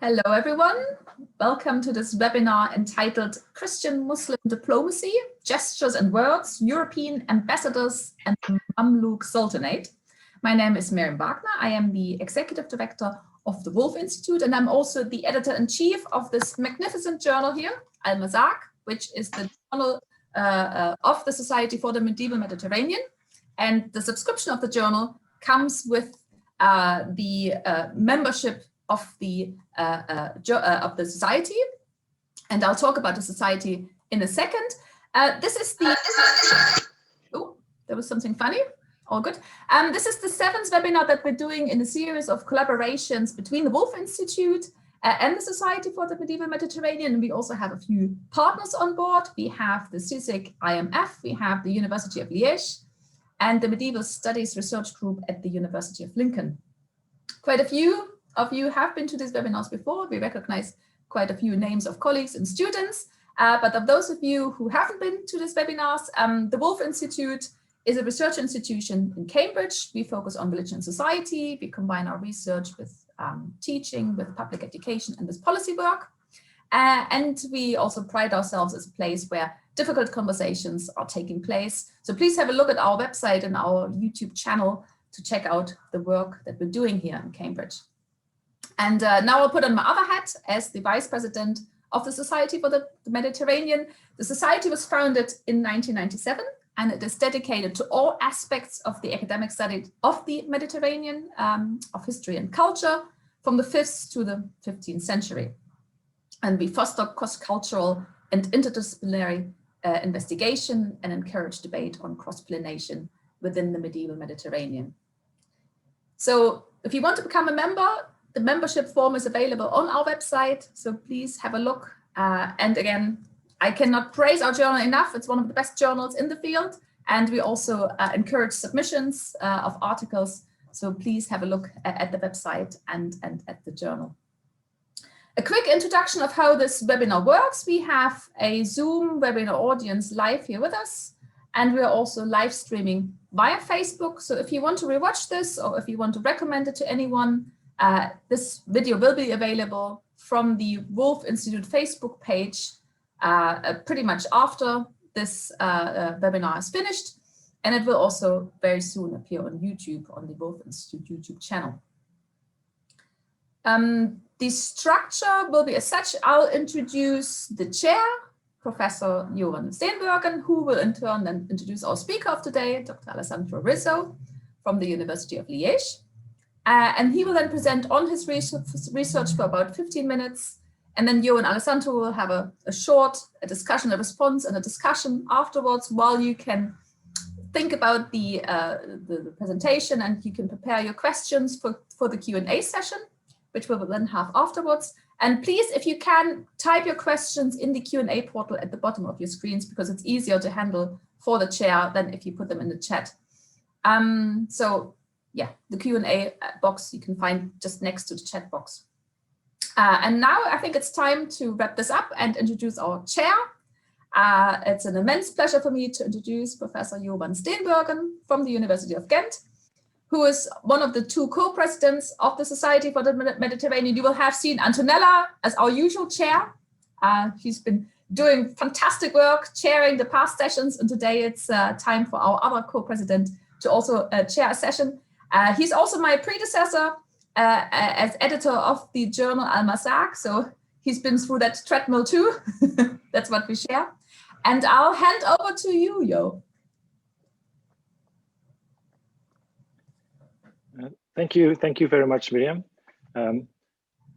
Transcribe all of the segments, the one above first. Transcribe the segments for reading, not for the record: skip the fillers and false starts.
Hello, everyone. Welcome to this webinar entitled Christian-Muslim Diplomacy, Gestures and Words, European Ambassadors and the Mamluk Sultanate. My name is Miriam Wagner. I am the Executive Director of the Woolf Institute, and I'm also the Editor-in-Chief of this magnificent journal here, Al-Mazak, which is the journal of the Society for the Medieval Mediterranean. And the subscription of the journal comes with the membership of the society, and I'll talk about the society in a second. This is the oh, there was something funny. All good. This is the 7th webinar that we're doing in a series of collaborations between the Woolf Institute and the Society for the Medieval Mediterranean. And we also have a few partners on board. We have the CSIC IMF, we have the University of Liege, and the Medieval Studies Research Group at the University of Lincoln. Quite a few of you have been to these webinars before. We recognize quite a few names of colleagues and students, but of those of you who haven't been to these webinars, the Woolf Institute is a research institution in Cambridge. We focus on religion and society. We combine our research with teaching, with public education, and with policy work. And we also pride ourselves as a place where difficult conversations are taking place. So please have a look at our website and our YouTube channel to check out the work that we're doing here in Cambridge. And now I'll put on my other hat as the Vice President of the Society for the Mediterranean. The Society was founded in 1997, and it is dedicated to all aspects of the academic study of the Mediterranean, of history and culture, from the 5th to the 15th century. And we foster cross-cultural and interdisciplinary investigation and encourage debate on cross-pollination within the medieval Mediterranean. So if you want to become a member, the membership form is available on our website, so please have a look. And again, I cannot praise our journal enough. It's one of the best journals in the field. And we also encourage submissions of articles. So please have a look at the website and at the journal. A quick introduction of how this webinar works. We have a Zoom webinar audience live here with us. And we're also live streaming via Facebook. So if you want to rewatch this, or if you want to recommend it to anyone, this video will be available from the Woolf Institute Facebook page pretty much after this webinar is finished, and it will also very soon appear on YouTube on the Woolf Institute YouTube channel. The structure will be as such. I'll introduce the chair, Professor Johan Steenbergen, who will in turn then introduce our speaker of today, Dr. Alessandro Rizzo from the University of Liege. And he will then present on his research for about 15 minutes. And then you and Alessandro will have a short discussion, a response and a discussion afterwards, while you can think about the presentation, and you can prepare your questions for the Q&A session, which we will then have afterwards. And please, if you can, type your questions in the Q&A portal at the bottom of your screens, because it's easier to handle for the chair than if you put them in the chat. So yeah, the Q&A box you can find just next to the chat box. And now I think it's time to wrap this up and introduce our chair. It's an immense pleasure for me to introduce Professor Johan Steenbergen from the University of Ghent, who is one of the 2 co-presidents of the Society for the Mediterranean. You will have seen Antonella as our usual chair. She's been doing fantastic work chairing the past sessions, and today it's time for our other co-president to also chair a session. He's also my predecessor as editor of the journal Al-Mazak, so he's been through that treadmill too. That's what we share. And I'll hand over to you, Jo. Thank you very much, Miriam.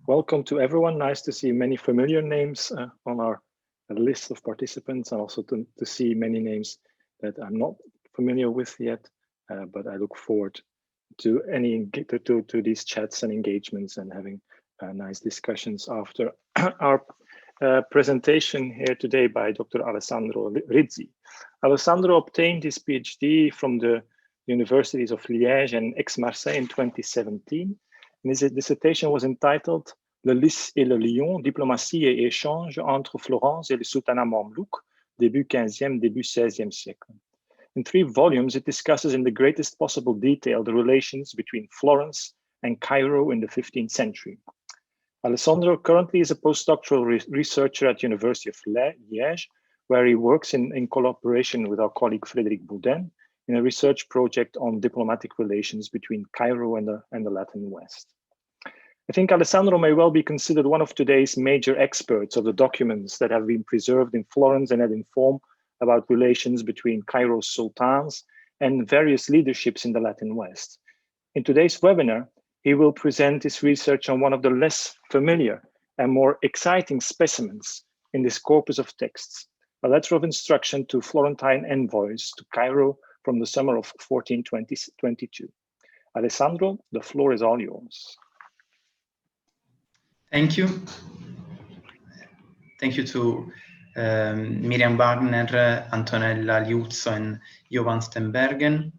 Welcome to everyone. Nice to see many familiar names on our list of participants, and also to see many names that I'm not familiar with yet, but I look forward to these chats and engagements and having nice discussions after our presentation here today by Dr. Alessandro Rizzi. Alessandro obtained his PhD from the Universities of Liège and Aix-Marseille in 2017. And his dissertation was entitled Le Lys et le Lion, diplomatie et échange entre Florence et le Sultanat Mamluk, début 15e, début 16e siècle. In 3 volumes, it discusses in the greatest possible detail the relations between Florence and Cairo in the 15th century. Alessandro currently is a postdoctoral researcher at University of Liege, where he works in collaboration with our colleague Frédéric Boudin in a research project on diplomatic relations between Cairo and the Latin West. I think Alessandro may well be considered one of today's major experts of the documents that have been preserved in Florence and had informed about relations between Cairo's sultans and various leaderships in the Latin West. In today's webinar, he will present his research on one of the less familiar and more exciting specimens in this corpus of texts, a letter of instruction to Florentine envoys to Cairo from the summer of 1422. Alessandro, the floor is all yours. Thank you. Thank you to Miriam Wagner, Antonella Liuzzo, and Jovan Stenbergen.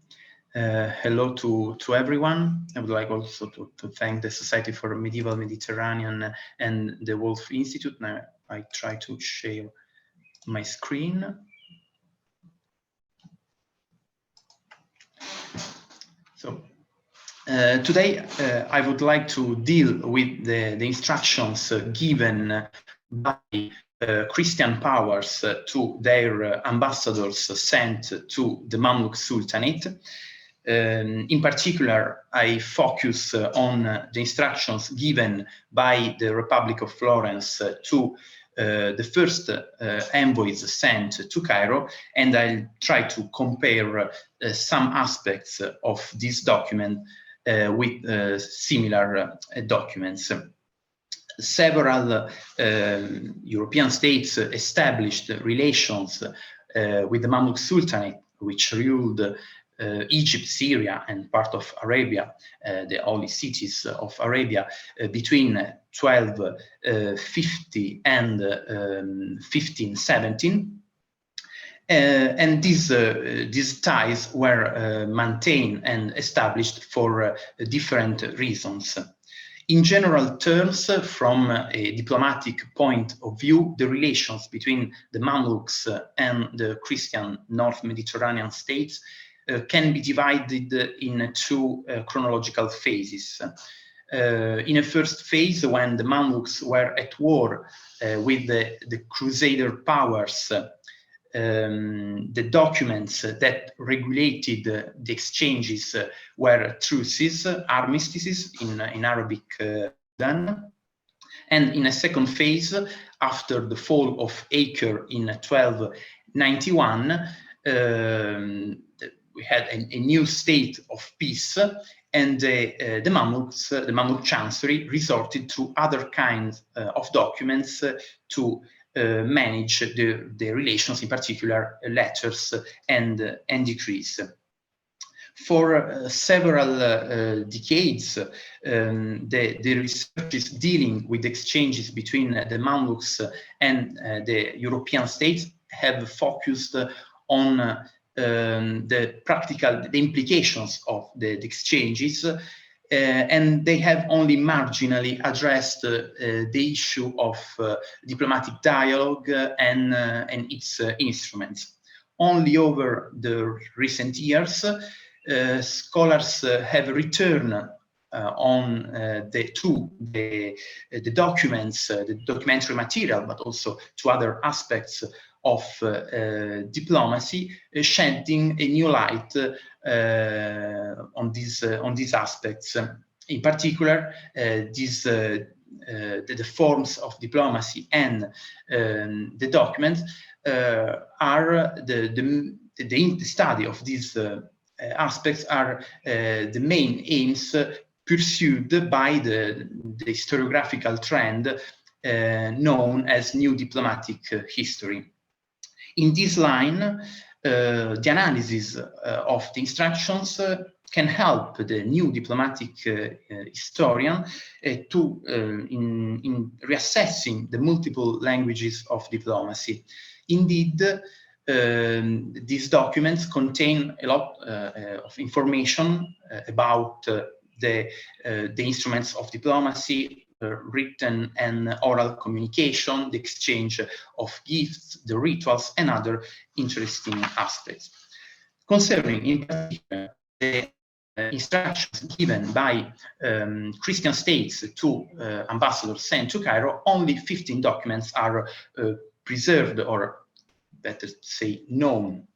Hello to everyone. I would like also to thank the Society for Medieval Mediterranean and the Woolf Institute. Now I try to share my screen. So today I would like to deal with the instructions given by Christian powers to their ambassadors sent to the Mamluk Sultanate. In particular, I focus on the instructions given by the Republic of Florence to the first envoys sent to Cairo, and I'll try to compare some aspects of this document with similar documents. Several European states established relations with the Mamluk Sultanate, which ruled Egypt, Syria, and part of Arabia, the holy cities of Arabia, between 1250 and 1517. And these ties were maintained and established for different reasons. In general terms, from a diplomatic point of view, the relations between the Mamluks and the Christian North Mediterranean states can be divided in two chronological phases. In a first phase, when the Mamluks were at war with the Crusader powers, the documents that regulated the exchanges were truces, armistices in Arabic then. And in a second phase, after the fall of Acre in 1291, we had a new state of peace, and the Mamluks, the Mamluk Chancery, resorted to other kinds of documents to manage the relations, in particular letters and decrees. For several decades, the researches dealing with exchanges between the Mamluks and the European states have focused on the implications of the exchanges, and they have only marginally addressed the issue of diplomatic dialogue and its instruments. Only over the recent years, scholars have returned on the documents, the documentary material, but also to other aspects of diplomacy, shedding a new light on these aspects. In particular, the forms of diplomacy and the documents are the study of these aspects are the main aims pursued by the historiographical trend known as New Diplomatic History. In this line, the analysis of the instructions can help the new diplomatic historian in reassessing the multiple languages of diplomacy. Indeed, these documents contain a lot of information about the instruments of diplomacy, written and oral communication, the exchange of gifts, the rituals, and other interesting aspects. Concerning in particular the instructions given by Christian states to ambassadors sent to Cairo, only 15 documents are preserved, or better say known.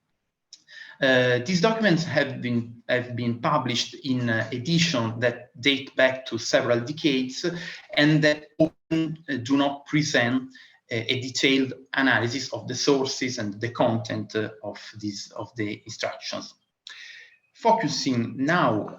These documents have been published in editions that date back to several decades, and that often do not present a detailed analysis of the sources and the content of the instructions. Focusing now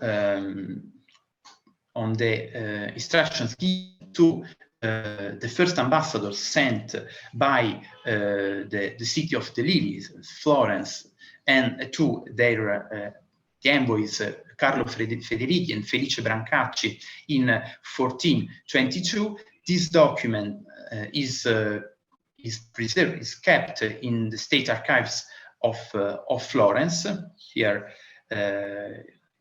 on the instructions given to the first ambassadors sent by the city of the Liege, Florence, and to their the envoys Carlo Federici and Felice Brancacci in 1422. This document is preserved, is kept in the state archives of Florence. Here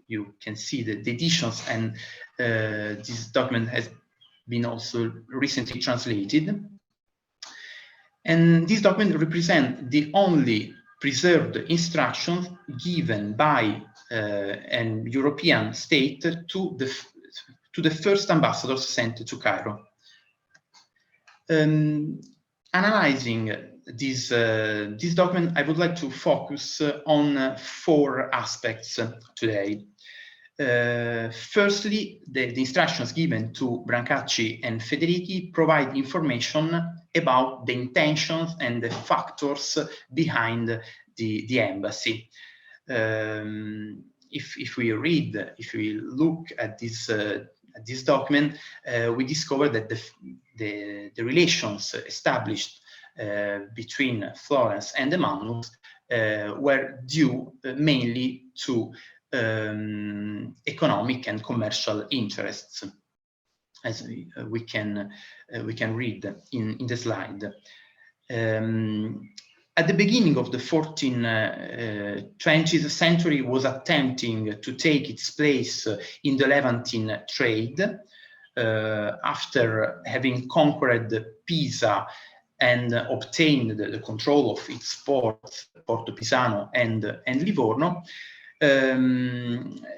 you can see the editions, and this document has been also recently translated. And this document represents the only preserved instructions given by an European state to the first ambassadors sent to Cairo. Analyzing this document, I would like to focus on 4 aspects today. Firstly, the instructions given to Brancacci and Federici provide information about the intentions and the factors behind the embassy. If we look at this document, we discover that the relations established between Florence and the Mamluks were due mainly to economic and commercial interests, as we can read in the slide. At the beginning of the 1420th century was attempting to take its place in the Levantine trade after having conquered Pisa and obtained the control of its ports, Porto Pisano and Livorno.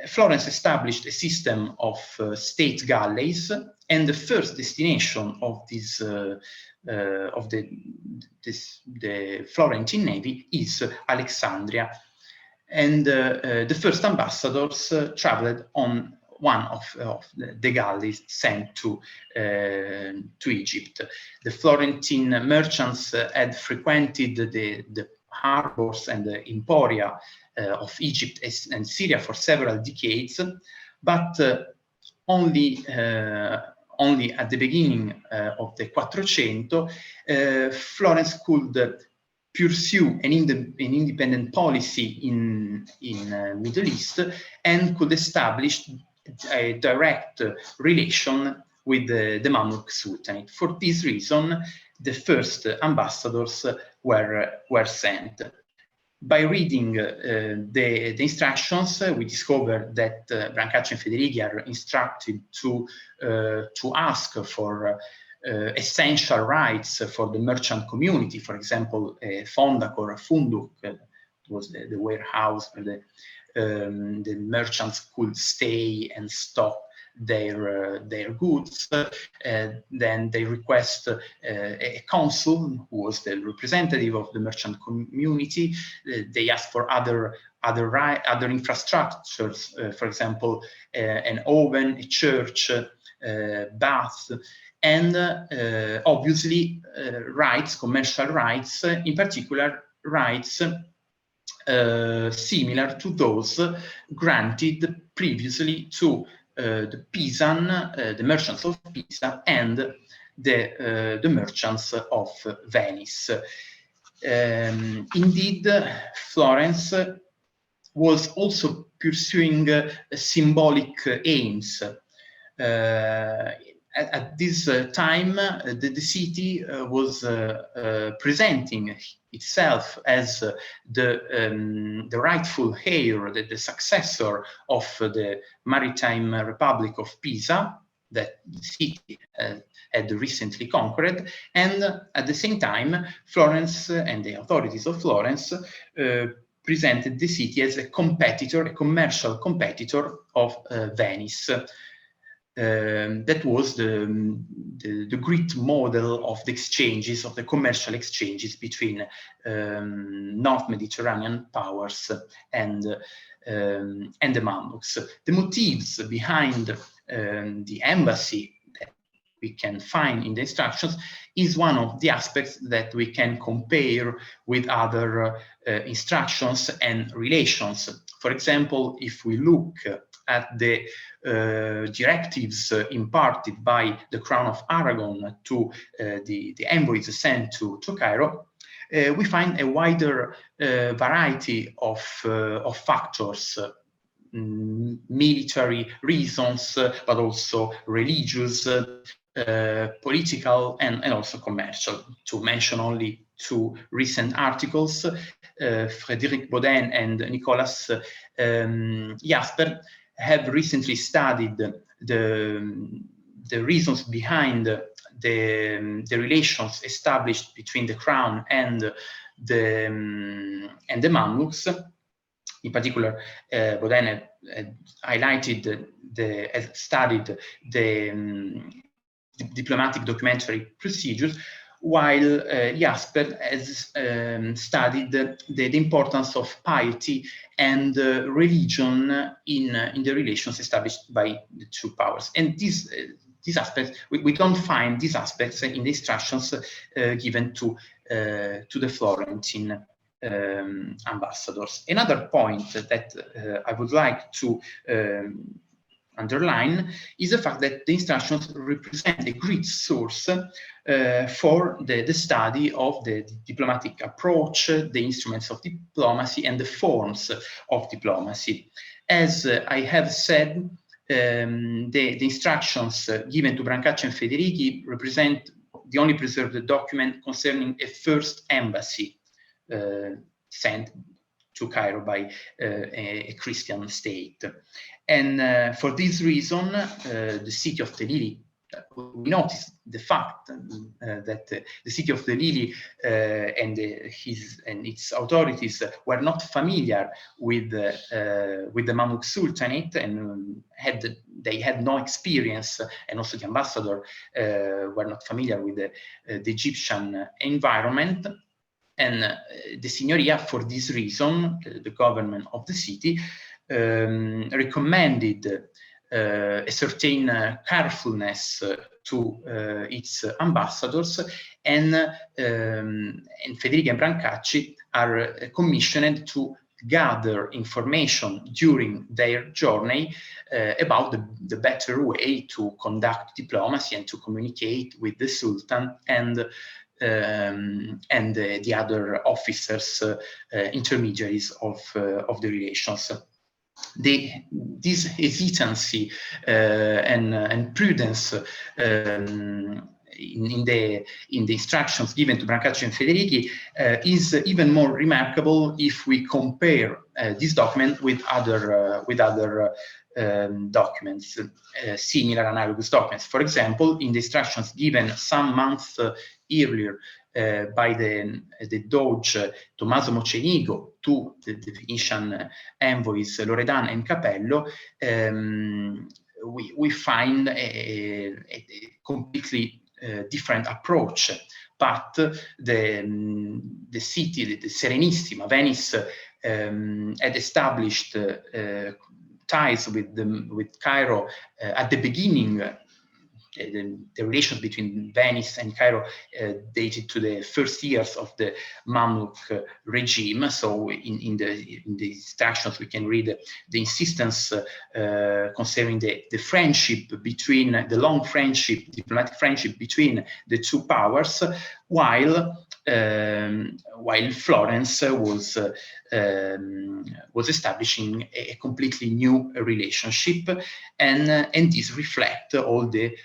Florence established a system of state galleys, and the first destination of this the Florentine navy is Alexandria, and the first ambassadors traveled on one of the galleys sent to Egypt. The Florentine merchants had frequented the harbors and the emporia of Egypt and Syria for several decades, but only at the beginning of the 400, Florence could pursue an independent policy in Middle East and could establish a direct relation with the Mamluk Sultanate. For this reason, the first ambassadors were sent. By reading the instructions, we discover that Brancacci and Federici are instructed to ask for essential rights for the merchant community. For example, a fondak or a funduk was the warehouse where the merchants could stay and stock their goods. Then they request a consul who was the representative of the merchant community. They ask for other infrastructures, for example, an oven, a church, bath, and obviously rights, commercial rights, in particular rights similar to those granted previously to the Pisan, the merchants of Pisa, and the merchants of Venice. Indeed, Florence was also pursuing symbolic aims. At this time, the city was presenting itself as the rightful heir, the successor of the Maritime Republic of Pisa that the city had recently conquered, and at the same time, Florence and the authorities of Florence presented the city as a competitor, a commercial competitor of Venice. That was the great model of the exchanges, of the commercial exchanges between North Mediterranean powers and the Mamluks. The motives behind the embassy that we can find in the instructions is one of the aspects that we can compare with other instructions and relations. For example, if we look at the directives imparted by the Crown of Aragon to the envoys sent to Cairo, we find a wider variety of factors, military reasons, but also religious, political, and also commercial. To mention only two recent articles, Frédéric Baudin and Nicolas Jasper have recently studied the reasons behind the relations established between the crown and the Mamluks. In particular, Baudin highlighted studied the diplomatic documentary procedures, while Jasper has studied the importance of piety and religion in the relations established by the two powers. And these aspects, we don't find these aspects in the instructions given to the Florentine ambassadors. Another point that I would like to underline is the fact that the instructions represent a great source for the study of the diplomatic approach, the instruments of diplomacy, and the forms of diplomacy. As I have said, the instructions given to Brancacci and Federici represent the only preserved document concerning a first embassy sent to Cairo by a Christian state. And for this reason, the city of the Lili, we notice the fact that the city of the Lili and its authorities were not familiar with the Mamluk Sultanate, and they had no experience, and also the ambassador were not familiar with the Egyptian environment. And the Signoria, for this reason, the government of the city, recommended a certain carefulness to its ambassadors, and Federici and Brancacci are commissioned to gather information during their journey about the better way to conduct diplomacy and to communicate with the Sultan and the other officers, intermediaries of the relations. This hesitancy and prudence in the instructions given to Brancacci and Federici is even more remarkable if we compare this document with other documents, similar analogous documents. For example, in the instructions given some months earlier by the Doge Tommaso Mocenigo to the Venetian envoys Loredan and Capello, we find a completely different approach. But the city, the Serenissima, Venice, had established ties with Cairo at the beginning. The relations between Venice and Cairo dated to the first years of the Mamluk regime. So in the instructions we can read the insistence concerning the friendship between, the long friendship, diplomatic friendship between the two powers, while Florence was establishing a completely new relationship, and this reflects all the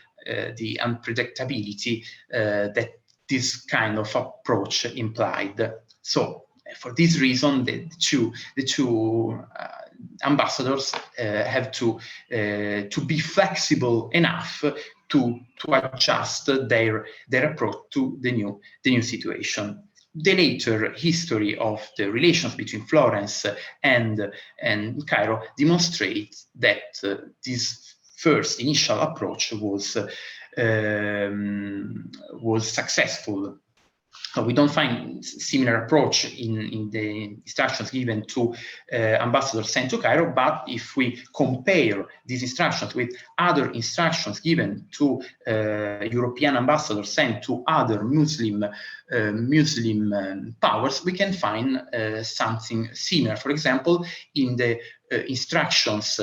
unpredictability that this kind of approach implied. So, for this reason, the two ambassadors have to be flexible enough to adjust their approach to the new situation. the later history of the relations between Florence and Cairo demonstrates that this first initial approach was successful. We don't find similar approach in the instructions given to ambassadors sent to Cairo, but if we compare these instructions with other instructions given to European ambassadors sent to other Muslim powers, we can find something similar. For example, in the instructions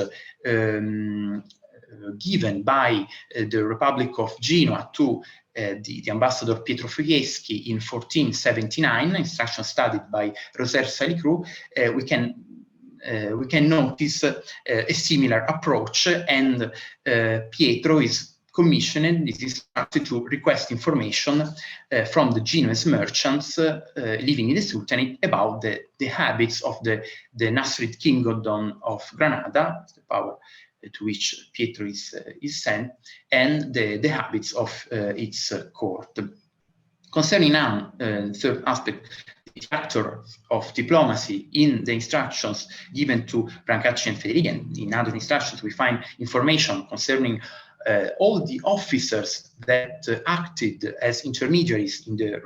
given by the Republic of Genoa to the ambassador Pietro Fieschi in 1479, instruction studied by Roser Salicru, we can notice a similar approach, and Pietro is commissioned, is instructed to request information from the Genoese merchants living in the Sultanate about the habits of the Nasrid kingdom of Granada, the power to which Pietro is sent, and the habits of its court. Concerning now third aspect, the factor of diplomacy in the instructions given to Brancacci and Federighi, and in other instructions we find information concerning all the officers that acted as intermediaries in the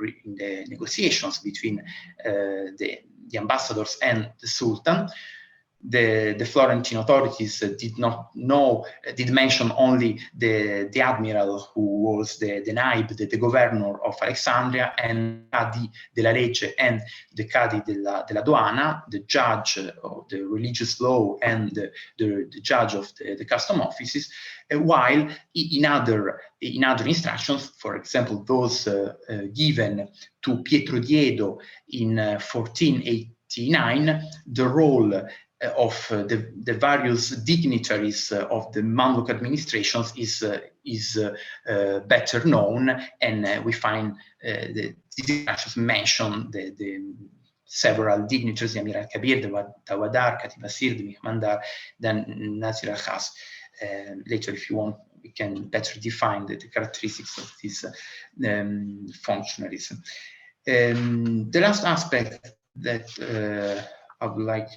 negotiations between the ambassadors and the Sultan. The Florentine authorities did mention only the admiral who was the naib, the governor of Alexandria, and Cadi della Legge and the Cadi della Aduana, the judge of the religious law and the judge of the custom offices, while in other instructions, for example, those given to Pietro Diedo in 1489, the role of the various dignitaries of the Mamluk administrations is better known, and we find the instructions mention the several dignitaries, the Amir al-Kabir, the Tawadar, Katib Asir, the Mihmandar, then Nasir al-Khas. Later, if you want, we can better define the characteristics of these functionaries. The last aspect that I would like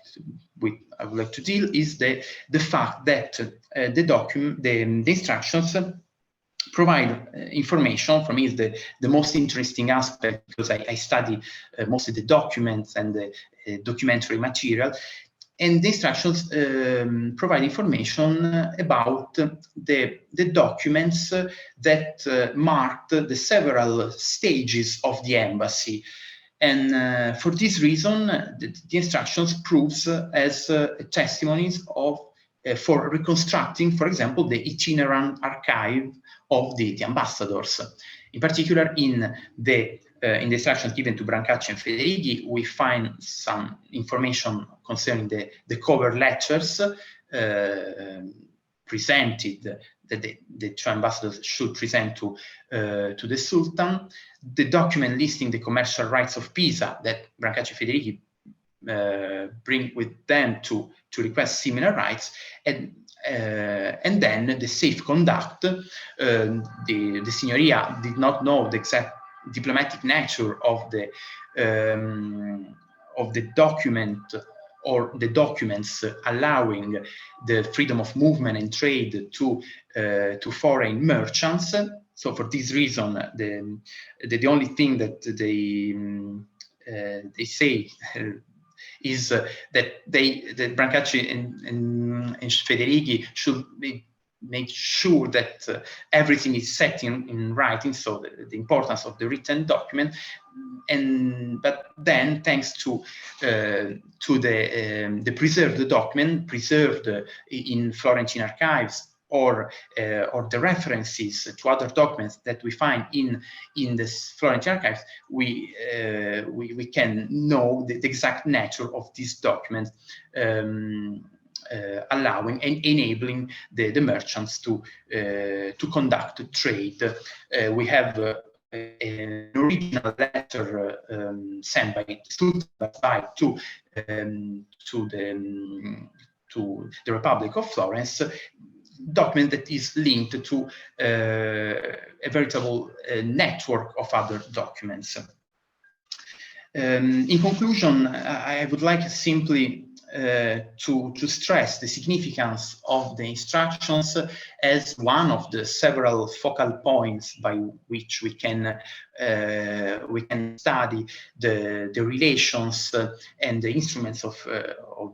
to deal is the fact that the instructions provide information. For me, is the most interesting aspect, because I study mostly the documents and the documentary material. And the instructions provide information about the documents that marked the several stages of the embassy. And for this reason, the instructions proves as testimonies for reconstructing, for example, the itinerant archive of the ambassadors. In particular, in the instructions given to Brancacci and Federighi, we find some information concerning the cover letters presented that the two ambassadors should present to the Sultan, the document listing the commercial rights of Pisa that Brancacci and Federighi bring with them to request similar rights, and then the safe conduct. The Signoria did not know the exact diplomatic nature of the document or the documents allowing the freedom of movement and trade to foreign merchants. So for this reason, the only thing that they say is that Brancacci and Federighi should make sure that everything is set in writing, so the importance of the written document. But then, thanks to the preserved document, preserved in Florentine archives, or the references to other documents that we find in the Florentine archives, we can know the exact nature of this document, allowing and enabling the merchants to conduct trade. We have an original letter sent by Sultan to the Republic of Florence, document that is linked to a veritable network of other documents. In conclusion, I would like simply to stress the significance of the instructions as one of the several focal points by which we can study the relations and the instruments of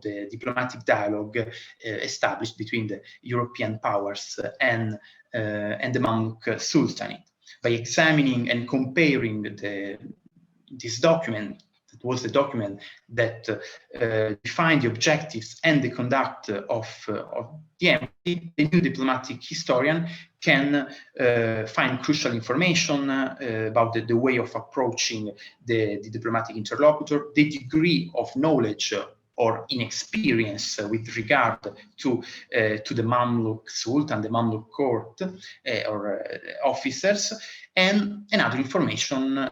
the diplomatic dialogue established between the European powers and the Mamluk Sultanate. By examining and comparing this document, it was the document that defined the objectives and the conduct of the embassy, the new diplomatic historian can find crucial information about the way of approaching the diplomatic interlocutor, the degree of knowledge or inexperience with regard to the Mamluk Sultan, the Mamluk court or officers, and other information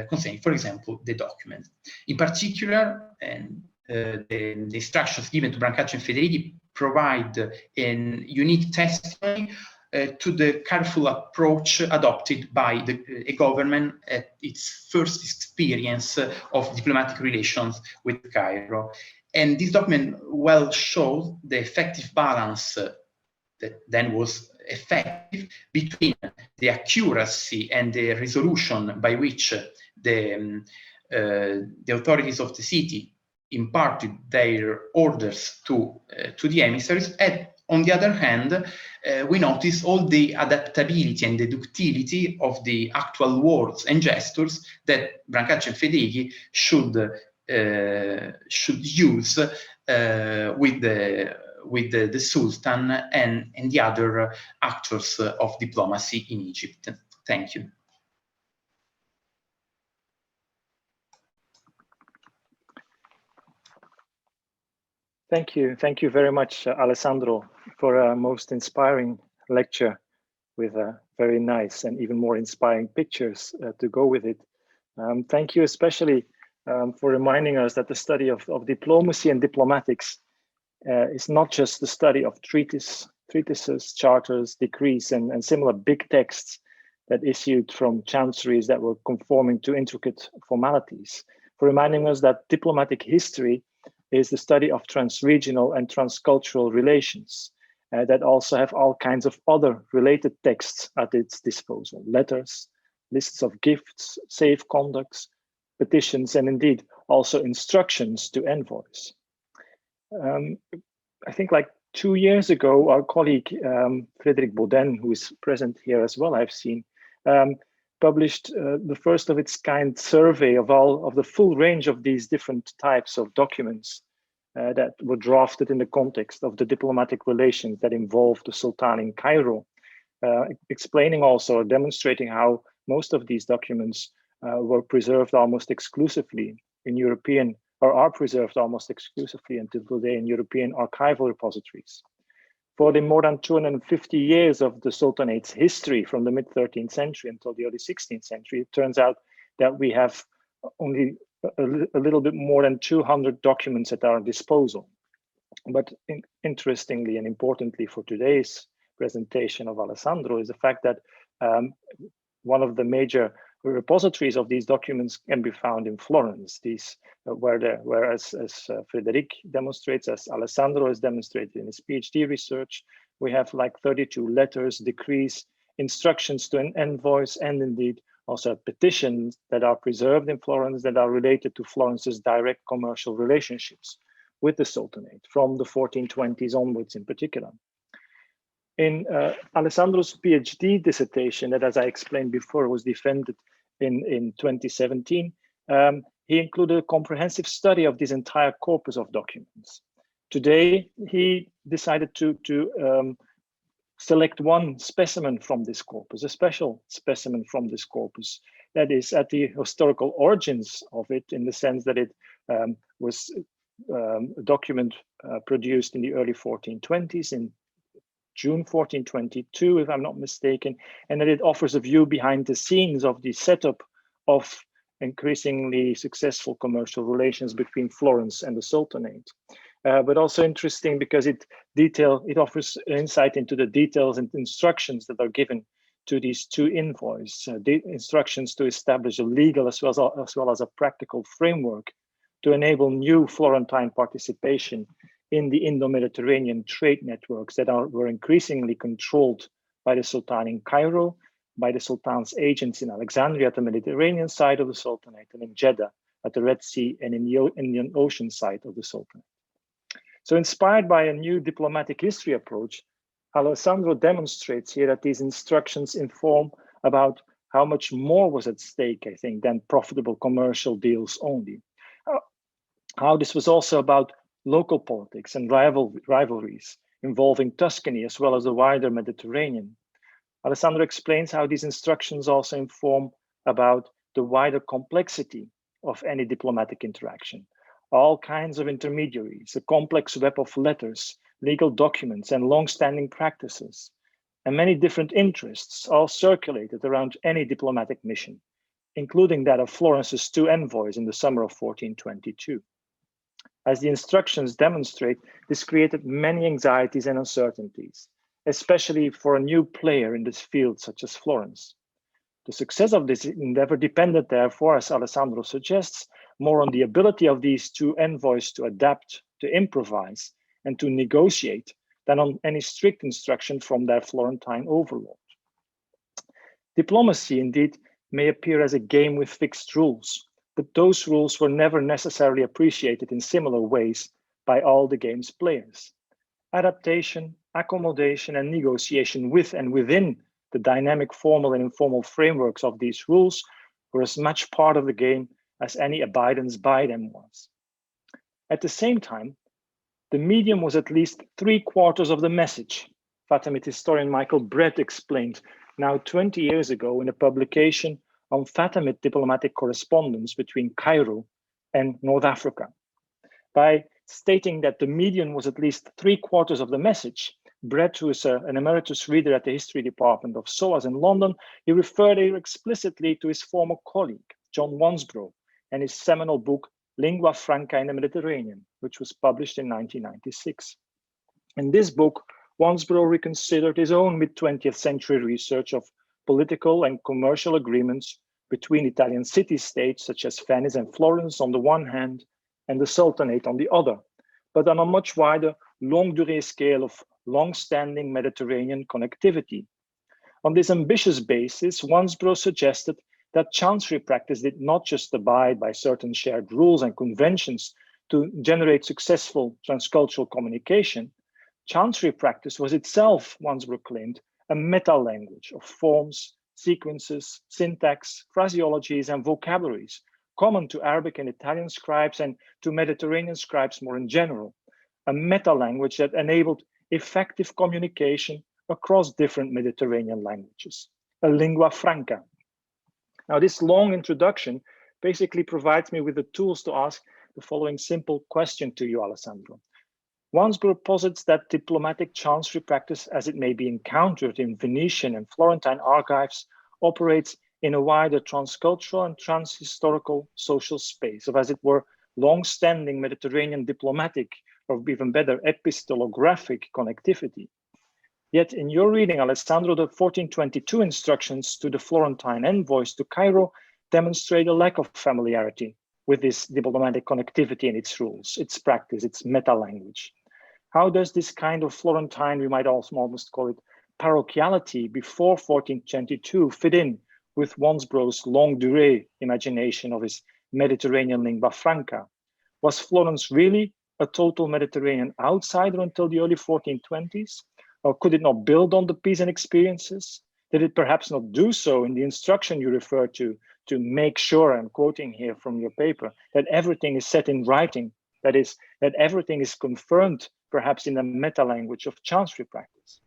concerning, for example, the document. In particular, the instructions given to Brancaccio and Federighi provide a unique testimony to the careful approach adopted by a government at its first experience of diplomatic relations with Cairo. And this document well shows the effective balance that then was effective between the accuracy and the resolution by which the authorities of the city imparted their orders to the emissaries, and on the other hand, we notice all the adaptability and the ductility of the actual words and gestures that Brancaccio and Federighi should use with the Sultan and the other actors of diplomacy in Egypt. Thank you. Thank you. Thank you very much, Alessandro, for a most inspiring lecture with very nice and even more inspiring pictures to go with it. Thank you especially for reminding us that the study of diplomacy and diplomatics is not just the study of treatises, charters, decrees, and similar big texts that issued from chanceries that were conforming to intricate formalities, for reminding us that diplomatic history is the study of transregional and transcultural relations that also have all kinds of other related texts at its disposal: letters, lists of gifts, safe conducts, petitions, and indeed also instructions to envoys. I think like 2 years ago, our colleague Frédéric Baudin, who is present here as well, I've seen, published the first of its kind survey of the full range of these different types of documents that were drafted in the context of the diplomatic relations that involved the Sultan in Cairo, explaining also, demonstrating how most of these documents were preserved almost exclusively in European, or are preserved almost exclusively until today in European archival repositories. For the more than 250 years of the Sultanate's history, from the mid-13th century until the early 16th century, it turns out that we have only a little bit more than 200 documents at our disposal. But interestingly and importantly for today's presentation of Alessandro is the fact that one of the major repositories of these documents can be found in Florence. These where as Frédéric demonstrates, as Alessandro has demonstrated in his PhD research, we have like 32 letters, decrees, instructions to envoys, and indeed also petitions that are preserved in Florence that are related to Florence's direct commercial relationships with the Sultanate from the 1420s onwards in particular. In Alessandro's PhD dissertation that, as I explained before, was defended in 2017, he included a comprehensive study of this entire corpus of documents. Today, he decided to select one specimen from this corpus, a special specimen from this corpus that is at the historical origins of it, in the sense that it was a document produced in the early 1420s, in June 1422, if I'm not mistaken, and that it offers a view behind the scenes of the setup of increasingly successful commercial relations between Florence and the Sultanate. But also interesting because it offers insight into the details and instructions that are given to these two envoys, the instructions to establish a legal as well as a practical framework to enable new Florentine participation in the Indo-Mediterranean trade networks that were increasingly controlled by the Sultan in Cairo, by the Sultan's agents in Alexandria at the Mediterranean side of the Sultanate, and in Jeddah at the Red Sea and in the Indian Ocean side of the Sultanate. So inspired by a new diplomatic history approach, Alessandro demonstrates here that these instructions inform about how much more was at stake, I think, than profitable commercial deals only. How this was also about local politics and rivalries involving Tuscany as well as the wider Mediterranean. Alessandro explains how these instructions also inform about the wider complexity of any diplomatic interaction. All kinds of intermediaries, a complex web of letters, legal documents, and long-standing practices, and many different interests all circulated around any diplomatic mission, including that of Florence's two envoys in the summer of 1422. As the instructions demonstrate, this created many anxieties and uncertainties, especially for a new player in this field such as Florence. The success of this endeavor depended, therefore, as Alessandro suggests, more on the ability of these two envoys to adapt, to improvise, and to negotiate than on any strict instruction from their Florentine overlord. Diplomacy, indeed, may appear as a game with fixed rules, but those rules were never necessarily appreciated in similar ways by all the game's players. Adaptation, accommodation, and negotiation with and within the dynamic formal and informal frameworks of these rules were as much part of the game as any abidance by them was. At the same time, the medium was at least 3/4 of the message. Fatimid historian Michael Brett explained now 20 years ago in a publication on Fatimid diplomatic correspondence between Cairo and North Africa. By stating that the median was at least 3/4 of the message, Brett, who is an emeritus reader at the history department of SOAS in London, he referred here explicitly to his former colleague, John Wansbrough, and his seminal book, Lingua Franca in the Mediterranean, which was published in 1996. In this book, Wansbrough reconsidered his own mid-20th century research of political and commercial agreements between Italian city-states such as Venice and Florence on the one hand, and the Sultanate on the other, but on a much wider, longue-durée scale of long-standing Mediterranean connectivity. On this ambitious basis, Wansbrough suggested that chancery practice did not just abide by certain shared rules and conventions to generate successful transcultural communication. Chancery practice was itself, Wansbrough claimed, a meta-language of forms, sequences, syntax, phraseologies, and vocabularies common to Arabic and Italian scribes and to Mediterranean scribes more in general, a meta-language that enabled effective communication across different Mediterranean languages, a lingua franca. Now, this long introduction basically provides me with the tools to ask the following simple question to you, Alessandro. Wansbrough posits that diplomatic chancery practice, as it may be encountered in Venetian and Florentine archives, operates in a wider transcultural and transhistorical social space of, as it were, long-standing Mediterranean diplomatic, or even better, epistolographic connectivity. Yet in your reading, Alessandro, the 1422 instructions to the Florentine envoys to Cairo demonstrate a lack of familiarity with this diplomatic connectivity and its rules, its practice, its meta-language. How does this kind of Florentine, we might also almost call it parochiality, before 1422 fit in with Wansbrough's longue durée imagination of his Mediterranean lingua franca? Was Florence really a total Mediterranean outsider until the early 1420s? Or could it not build on the Pisan experiences? Did it perhaps not do so in the instruction you referred to make sure, I'm quoting here from your paper, that everything is set in writing, that is, that everything is confirmed, perhaps in the meta-language of chancery practice?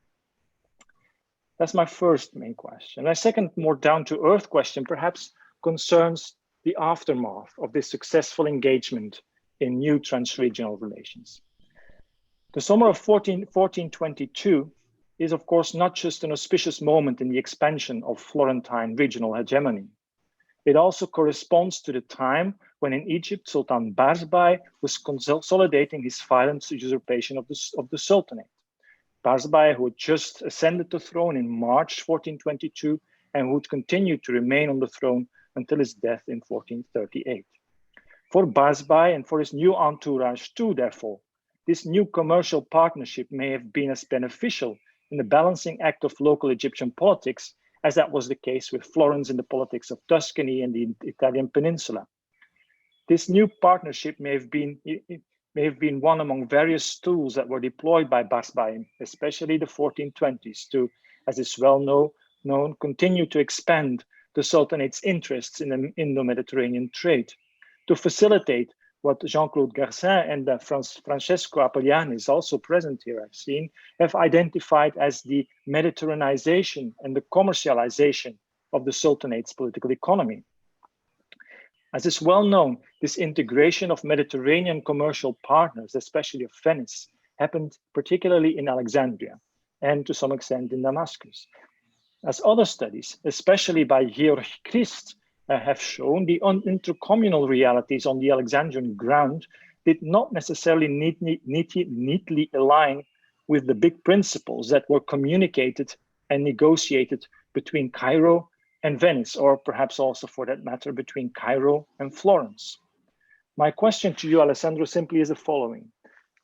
That's my first main question. My second, more down-to-earth question, perhaps concerns the aftermath of this successful engagement in new transregional relations. The summer of 1422 is, of course, not just an auspicious moment in the expansion of Florentine regional hegemony. It also corresponds to the time when in Egypt, Sultan Barzbai was consolidating his violent usurpation of the Sultanate. Barzbay, who had just ascended the throne in March 1422 and who would continue to remain on the throne until his death in 1438. For Barzbay and for his new entourage too, therefore, this new commercial partnership may have been as beneficial in the balancing act of local Egyptian politics as that was the case with Florence in the politics of Tuscany and the Italian peninsula. This new partnership may have been one among various tools that were deployed by Barzbay, especially the 1420s, to, as is well known, continue to expand the Sultanate's interests in the Indo-Mediterranean trade, to facilitate what Jean-Claude Garcin and Francesco Apogliani, also present here, I've seen, have identified as the Mediterraneization and the commercialization of the Sultanate's political economy. As is well known, this integration of Mediterranean commercial partners, especially of Venice, happened particularly in Alexandria and to some extent in Damascus. As other studies, especially by Georg Christ, have shown, the intercommunal realities on the Alexandrian ground did not necessarily neatly align with the big principles that were communicated and negotiated between Cairo and Venice, or perhaps also for that matter, between Cairo and Florence. My question to you, Alessandro, simply is the following.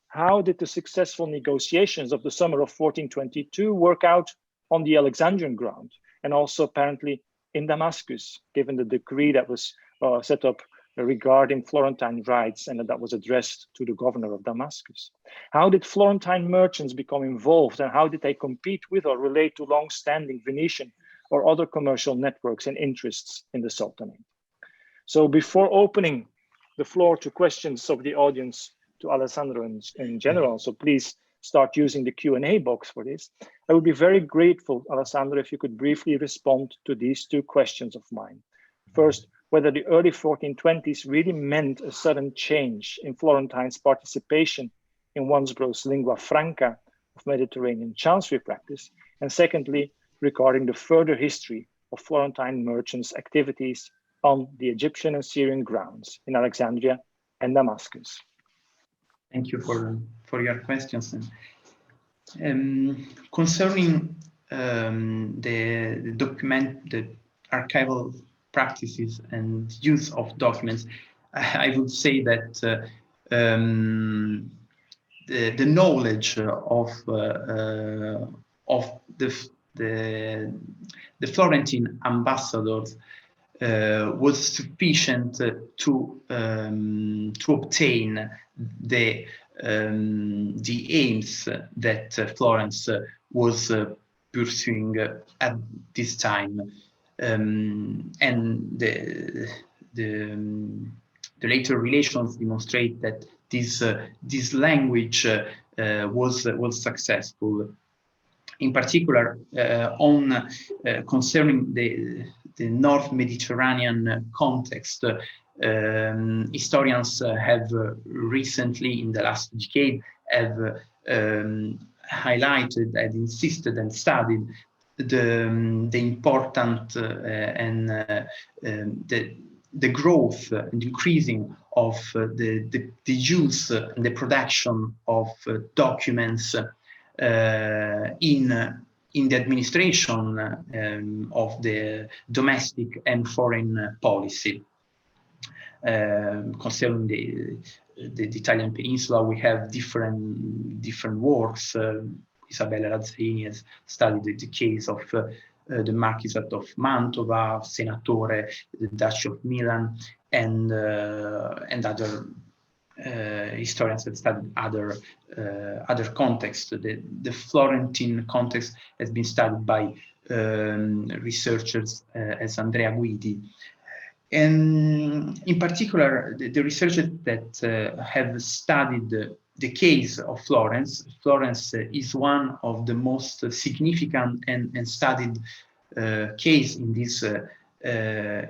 How did the successful negotiations of the summer of 1422 work out on the Alexandrian ground, and also apparently in Damascus, given the decree that was set up regarding Florentine rights and that was addressed to the governor of Damascus? How did Florentine merchants become involved, and how did they compete with or relate to long-standing Venetian or other commercial networks and interests in the Sultanate? So before opening the floor to questions of the audience to Alessandro in general, so please start using the Q&A box for this, I would be very grateful, Alessandro, if you could briefly respond to these two questions of mine. First, whether the early 1420s really meant a sudden change in Florentine's participation in Wansbrough's lingua franca of Mediterranean chancery practice, and secondly, regarding the further history of Florentine merchants' activities on the Egyptian and Syrian grounds in Alexandria and Damascus. Thank you for your questions. Concerning the archival practices and use of documents, I would say that the knowledge of the Florentine ambassadors was sufficient to obtain the aims that Florence was pursuing at this time, and the later relations demonstrate that this language was successful. In particular, concerning the North Mediterranean context, historians have recently, in the last decade, have highlighted and insisted and studied the important and the growth and increasing of the use and the production of documents in the administration of the domestic and foreign policy. Concerning the Italian peninsula, we have different works. Isabella Razzaini has studied the case of the Marquisate of Mantova, Senatore, the Duchy of Milan, and other historians have studied other contexts. The Florentine context has been studied by researchers as Andrea Guidi. And in particular, the researchers that have studied the case of Florence. Florence is one of the most significant and studied case in this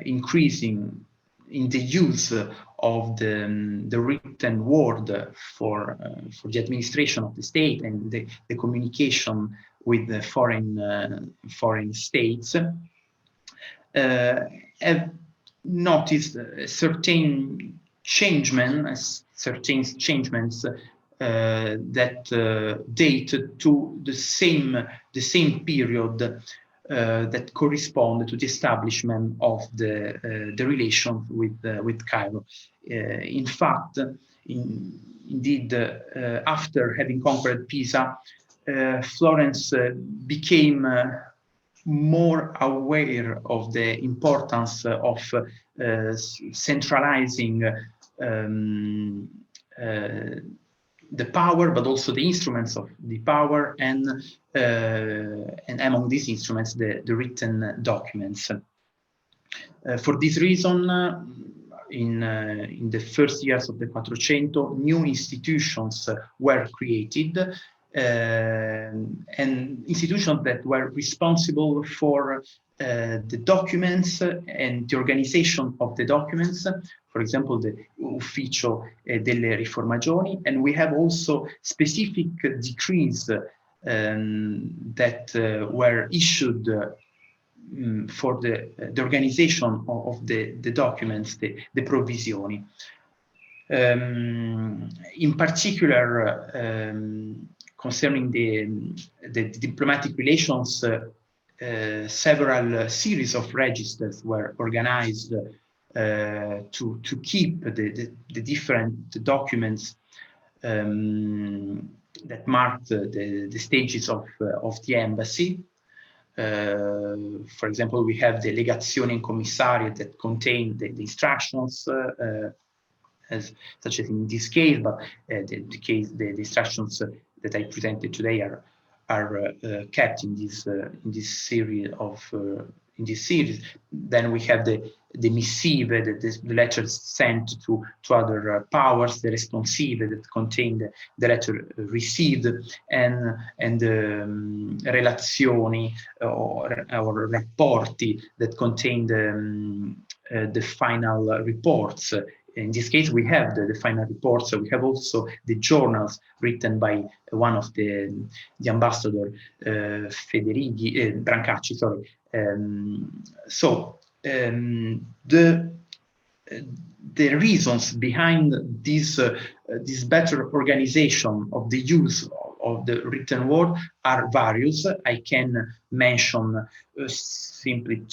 increasing in the use of the written word for the administration of the state and the communication with the foreign states. Have noticed certain changements that date to the same period that correspond to the establishment of the relation with Cairo. In fact, indeed, after having conquered Pisa, Florence became more aware of the importance of centralizing the power, but also the instruments of the power, and among these instruments, the written documents. For this reason, in the first years of the Quattrocento, new institutions were created, and institutions that were responsible for the documents and the organization of the documents. For example, the Ufficio delle Riformagioni, and we have also specific decrees that were issued for the organization of the documents, the provvisioni. In particular, concerning the diplomatic relations, several series of registers were organized to keep the different documents that marked the stages of the embassy. For example, we have the Legazione in Commissario that contain the instructions, such as in this case, but the instructions that I presented today are kept in this series of. In this series, then we have the missive, the letters sent to other powers, the responsive that contain the letter received, and relazioni or rapporti that contain the final reports. In this case, we have the final reports. So we have also the journals written by one of the ambassador, Brancacci. Sorry. The reasons behind this better organization of the use of the written word are various. I can mention simply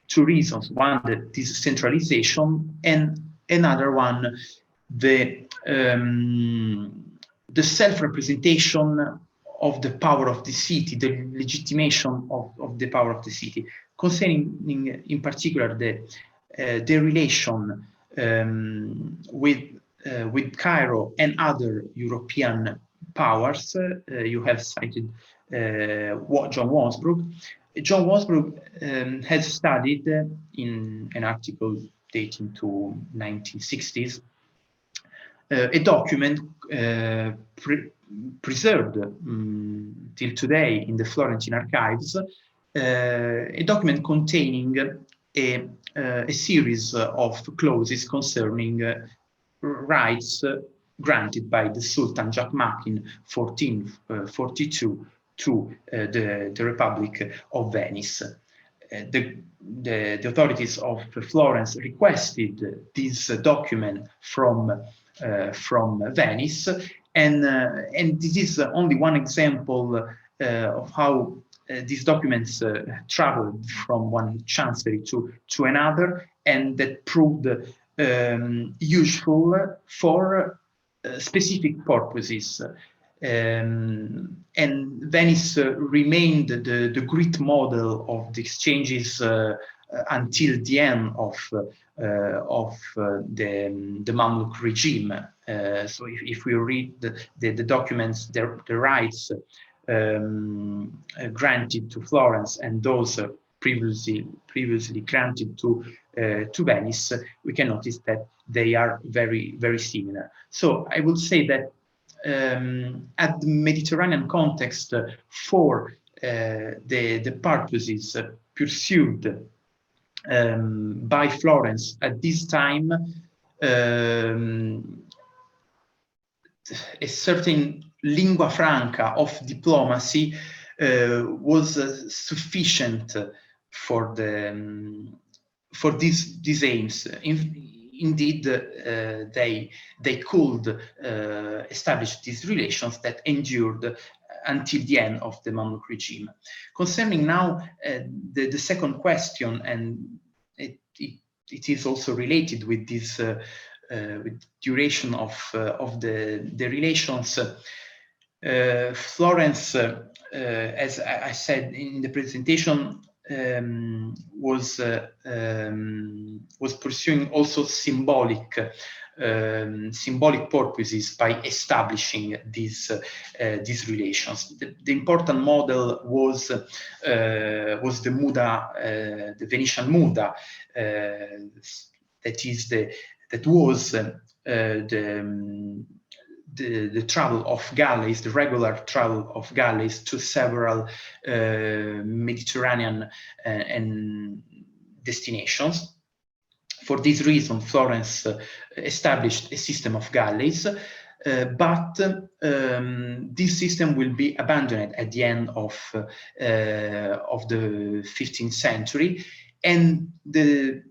two reasons. One, that this centralization, and another one, the self-representation of the power of the city, the legitimation of the power of the city, concerning in particular the relation with Cairo and other European powers. You have cited John Wansbrook. John Wansbrook has studied in an article dating to 1960s a document preserved till today in the Florentine archives, a document containing a series of clauses concerning rights granted by the Sultan Jacques in 1442 to the Republic of Venice. The authorities of Florence requested this document from Venice, and this is only one example of how these documents traveled from one chancery to another, and that proved useful for specific purposes. And Venice remained the great model of the exchanges until the end of the Mamluk regime. So if we read the documents, the rights granted to Florence and those previously granted to Venice, we can notice that they are very, very similar. So I would say that at the Mediterranean context, for the purposes pursued by Florence at this time, a certain lingua franca of diplomacy was sufficient for these aims. indeed, they could establish these relations that endured until the end of the Mamluk regime. Concerning now the second question, and it is also related with this with duration of the relations. Florence, as I said in the presentation, was pursuing also symbolic purposes by establishing these relations. The important model was the Muda, the Venetian Muda, that was the travel of galleys, the regular travel of galleys to several Mediterranean and destinations. For this reason, Florence established a system of galleys, but this system will be abandoned at the end of the 15th century, and the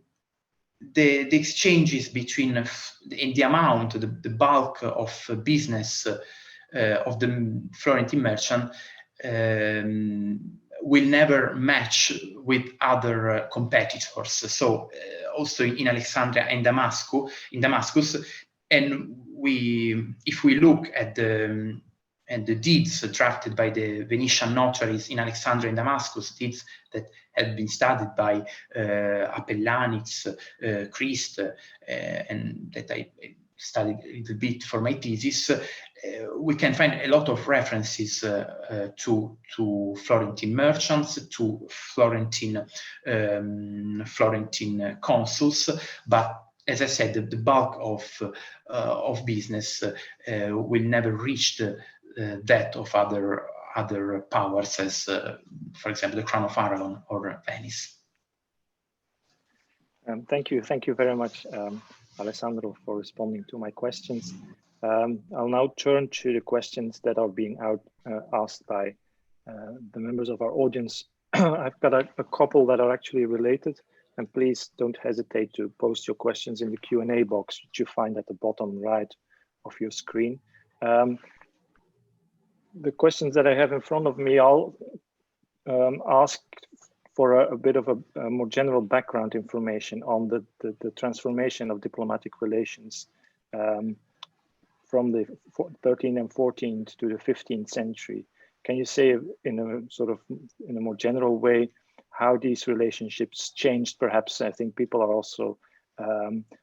exchanges between in the amount, the bulk of business of the Florentine merchant will never match with other competitors. So also in Alexandria and Damascus, and if we look at the deeds drafted by the Venetian notaries in Alexandria and Damascus, deeds that had been studied by Apellanitz, Christ, and that I studied a little bit for my thesis, we can find a lot of references to Florentine merchants, to Florentine consuls, but as I said, the bulk of business will never reach that of other powers, as for example the Crown of Aragon or Venice. Thank you very much, Alessandro, for responding to my questions. I'll now turn to the questions that are being asked by the members of our audience. I've got a couple that are actually related, and please don't hesitate to post your questions in the Q&A box, which you find at the bottom right of your screen. The questions that I have in front of me, I'll ask for a bit of a more general background information on the transformation of diplomatic relations from the 13th and 14th to the 15th century. Can you say in a more general way how these relationships changed? Perhaps I think people are also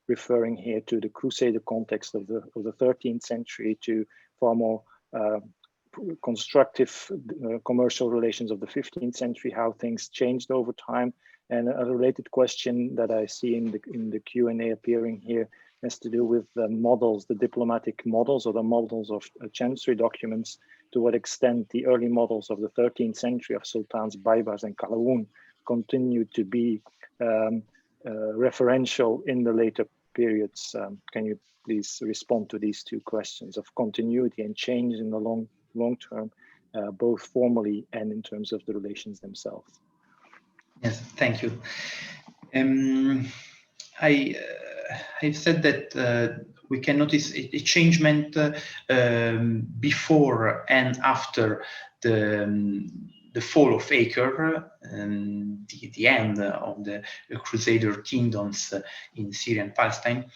referring here to the Crusader context of the 13th century, to far more constructive commercial relations of the 15th century, how things changed over time. And a related question that I see in the Q&A appearing here has to do with the models, the diplomatic models, or the models of chancery documents. To what extent the early models of the 13th century of Sultans Baybars and Kalawun continued to be referential in the later periods. Can you please respond to these two questions of continuity and change in the long term, both formally and in terms of the relations themselves? Yes, thank you. I've said that we can notice a changement before and after the fall of Acre and the end of the Crusader kingdoms in Syria and Palestine,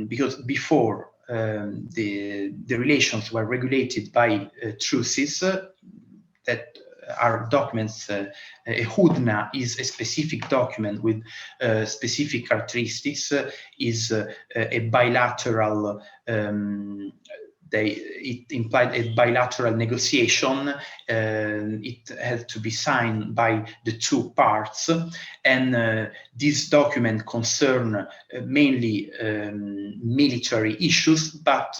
because before the relations were regulated by truces that are documents. A hudna is a specific document with specific characteristics, is a bilateral, it implied a bilateral negotiation. It had to be signed by the two parts, and this document concern mainly military issues, but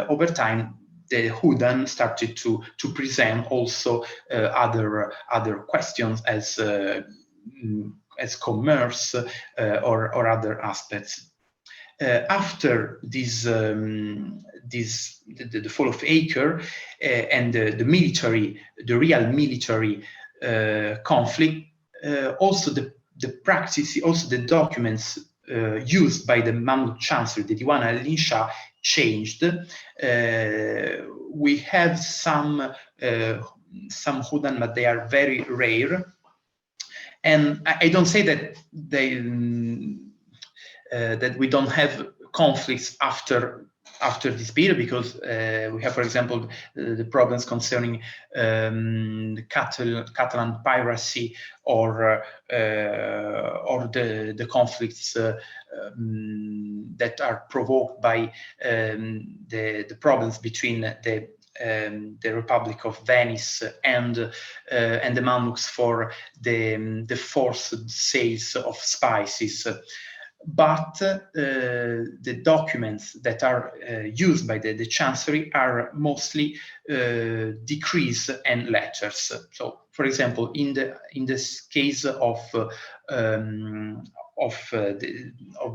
over time the Hudan started to present also other questions as commerce or other aspects. After this, the fall of Acre and the real military conflict, also the practice, also the documents used by the Mamluk Chancery, the Diwan al-Din Shah, changed. We have some Hudan, but they are very rare. And I don't say that that we don't have conflicts after this period, because we have, for example, the problems concerning Catalan piracy, or the conflicts that are provoked by the problems between the Republic of Venice and the Mamluks for the forced sales of spices. But the documents that are used by the Chancery are mostly decrees and letters. So, for example, in this case of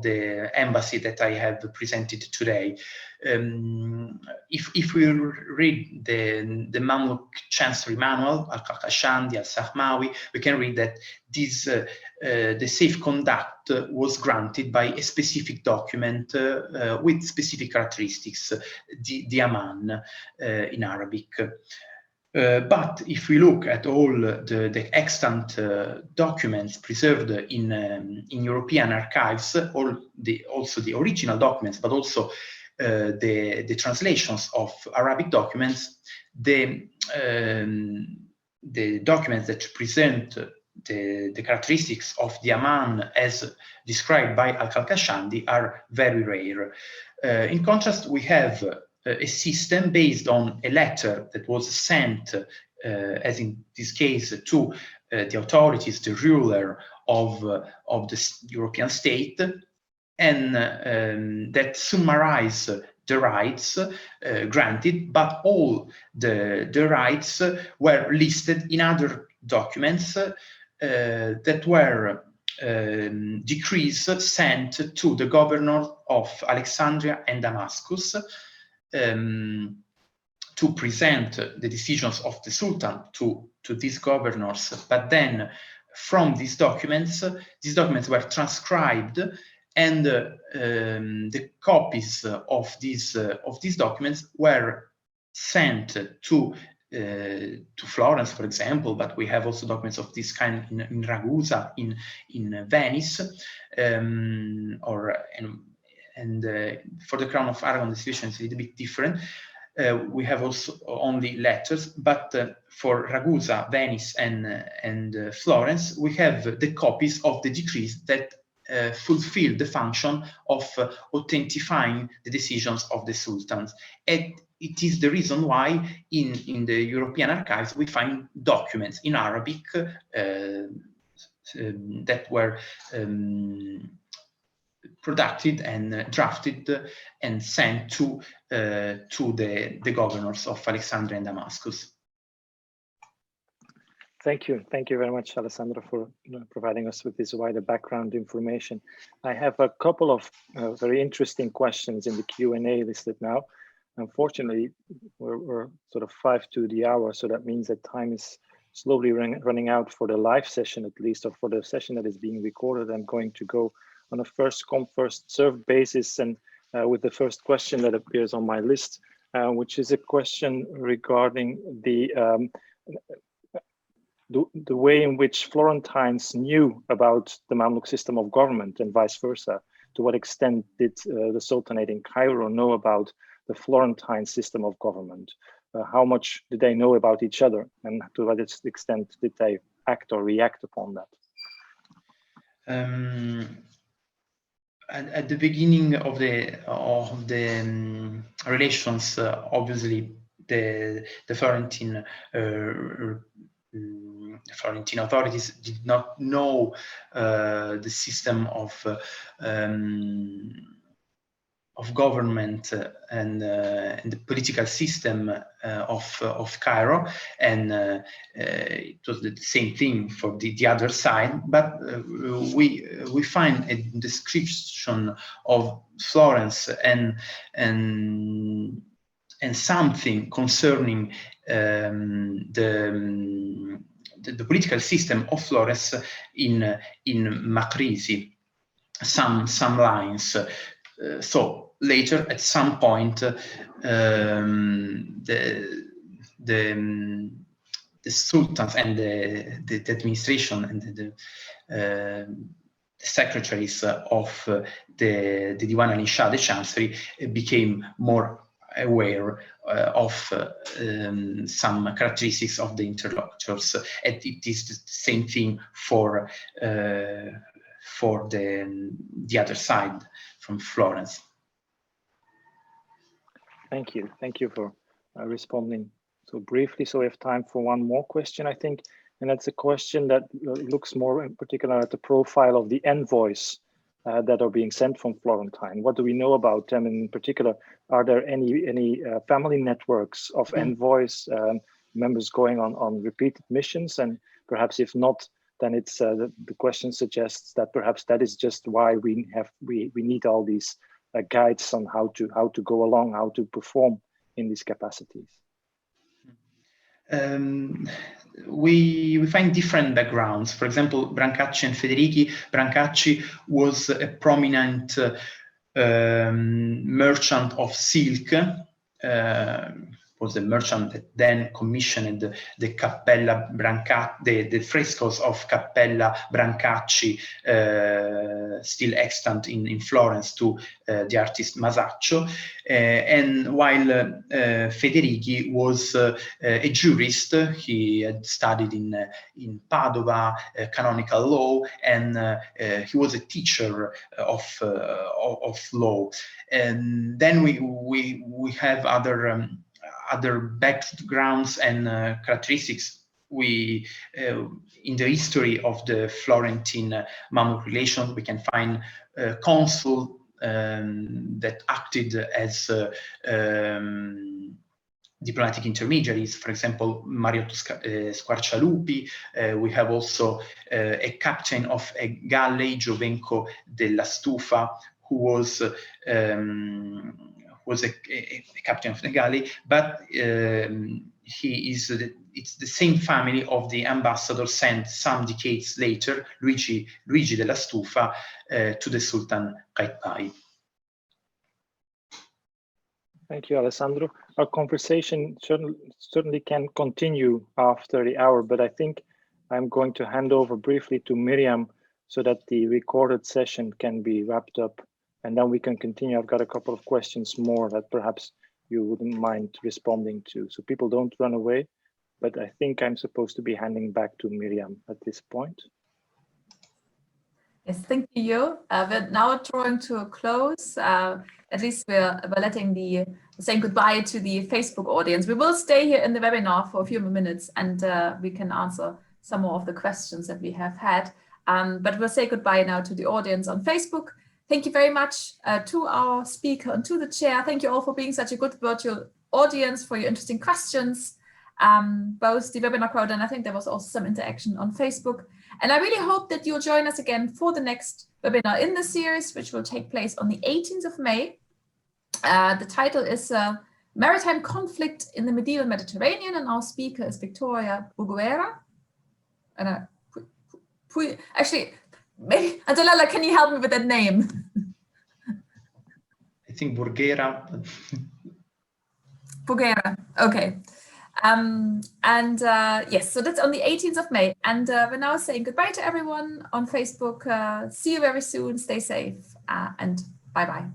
the embassy that I have presented today, if we read the Mamluk Chancery Manual, Al-Kakashandi, Al-Sahmawi, we can read that this the safe conduct was granted by a specific document with specific characteristics, the Aman in Arabic. But if we look at all the extant documents preserved in European archives, also the original documents, but also the translations of Arabic documents, the documents that present the characteristics of the Aman as described by Al-Kalkashandi are very rare. In contrast, we have a system based on a letter that was sent, as in this case, to the authorities, the ruler of the European state, and that summarize the rights granted, but all the rights were listed in other documents that were decrees sent to the governor of Alexandria and Damascus to present the decisions of the Sultan to these governors. But then from these documents were transcribed, and the copies of these documents were sent to Florence, for example, but we have also documents of this kind in Ragusa, in Venice, for the Crown of Aragon, the situation is a little bit different. We have also only letters, but for Ragusa, Venice, and Florence, we have the copies of the decrees that fulfill the function of authentifying the decisions of the sultans. And it is the reason why in the European archives we find documents in Arabic that were produced and drafted and sent to the governors of Alexandria and Damascus. Thank you very much, Alessandro, for providing us with this wider background information. I have a couple of very interesting questions in the Q&A listed now. Unfortunately, we're sort of 5 to the hour, so that means that time is slowly running out for the live session, at least, or for the session that is being recorded. I'm going to go on a first come, first served basis, and with the first question that appears on my list, which is a question regarding the way in which Florentines knew about the Mamluk system of government and vice versa. To what extent did the Sultanate in Cairo know about the Florentine system of government? How much did they know about each other, and to what extent did they act or react upon that? At the beginning of the relations, obviously the Florentine authorities did not know the system of government and the political system of Cairo, and it was the same thing for the other side. But we find a description of Florence and something concerning the political system of Florence in Makrisi. some lines. So later, at some point, the sultans and the administration and the secretaries of the Diwan al-Insha, the chancery, became more aware of some characteristics of the interlocutors. And it is the same thing for the other side, from Florence. Thank you for responding so briefly. So we have time for one more question, I think, and that's a question that looks more in particular at the profile of the envoys that are being sent from Florentine. What do we know about them? In particular, are there any family networks of envoys, members going on repeated missions? And perhaps if not, then it's the question suggests that perhaps that is just why we need all these guides on how to go along, how to perform in these capacities. We find different backgrounds. For example, Brancacci and Federichi. Brancacci was a prominent merchant of silk, was a merchant that then commissioned the Cappella Brancacci, the frescoes of Cappella Brancacci, still extant in Florence, to the artist Masaccio. And while Federichi was a jurist, he had studied in Padova, canonical law, and he was a teacher of law. And then we have other backgrounds and characteristics. We in the history of the Florentine Mamluk relations, we can find consul that acted as diplomatic intermediaries, for example, Mariotto Squarcialupi. We have also a captain of a galley, Giovenco della Stufa, who was a captain of the galley, but it's the same family of the ambassador sent some decades later, Luigi della Stufa, to the Sultan Qaitbay. Thank you, Alessandro. Our conversation certainly can continue after the hour, but I think I'm going to hand over briefly to Miriam so that the recorded session can be wrapped up, and then we can continue. I've got a couple of questions more that perhaps you wouldn't mind responding to, so people don't run away, but I think I'm supposed to be handing back to Miriam at this point. Yes, thank you. We're now drawing to a close. At least we're saying goodbye to the Facebook audience. We will stay here in the webinar for a few more minutes, and we can answer some more of the questions that we have had. But we'll say goodbye now to the audience on Facebook. Thank you very much to our speaker and to the chair. Thank you all for being such a good virtual audience, for your interesting questions. Both the webinar crowd, and I think there was also some interaction on Facebook. And I really hope that you'll join us again for the next webinar in the series, which will take place on the 18th of May. The title is Maritime Conflict in the Medieval Mediterranean, and our speaker is Victoria Burguera. And actually, maybe, Antonella, can you help me with that name? I think Burguera. Burguera, okay. Yes, so that's on the 18th of May. And we're now saying goodbye to everyone on Facebook. See you very soon. Stay safe and bye-bye.